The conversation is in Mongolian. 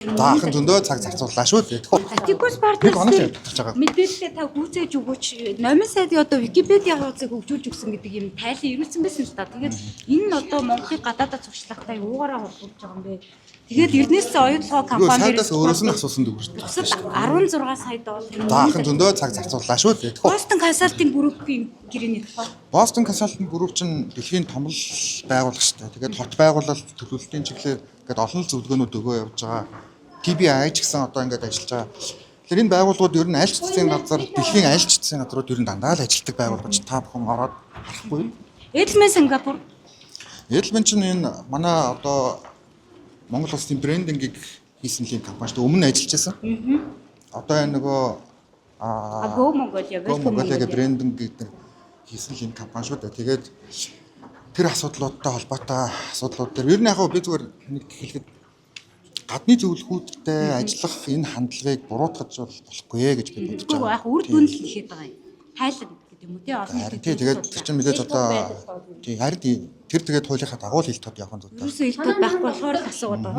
Даахын зөндөө цаг зарцууллаа шүү дээ. Тэгвэл партнер мэдээлэлээ та гүйцээж өгөөч. Номын сайдын одоо Википедиа хуудсыг хөгжүүлж өгсөн гэдэг юм тайлан ирүүлсэн байсан л та. Тэгээд энэ нь одоо Монголыг гадаадад зуршлахтай юугаараа холбогдож байгаа юм бэ? Тэгээд Эрдэнэс оюутлогоо компани Сайдаас өөрөөс нь асуусан дүүрч. 16 сая доллар. Даахын зөндөө цаг зарцууллаа шүү дээ. Boston Consulting Group-ийн гэрээний тухай. Boston Consulting Group чинь дэлхийн том л байгууллага шүү дээ. Тэгээд хот байгуулалт төлөвлөлтийн чиглэлээр ингээд олон л зөвлөгөөнүүд өгөө явж байгаа. TBI ч гэсэн одоо ингээд ажиллаж байгаа. Тэгэхээр энэ байгууллагууд ер нь аль ч засгийн газар, дэлхийн аль ч засгийн газрууд ер нь дандаа л ажилтдаг байгууллагууд та бүхэн ороод харахгүй. Edelman Сингапур. Edelman чинь энэ манай одоо Монгол улсын брендингийг хийсэн линк компани шүү дээ. Өмнө ажиллаж байсан. Одоо энэ нөгөө Go Mongolia Mongolia брендинг гэдэг хийсэн линк компани шүү дээ. Тэгээд тэр асуудлуудтай холбоотой асуудлууд дээр ер нь яг би зүгээр нэг хэлэхэд гадны зөвлөхүүдтэй ажиллах энэ хандлагыг буруутгаж болохгүй ээ гэж би бодож байгаа. Үгүй яг үр дүн л нэхэд байгаа юм. Тайлан гэдэг юм уу тий олон нийтэд. Тэгээд тэр чинь мэдээж одоо тий харин тэр тэгээд хуулийнхаа дагуу л хилтод явах нь зүйтэй. Юусэн хилтод байхгүй болохоор л асуугаад байгаа.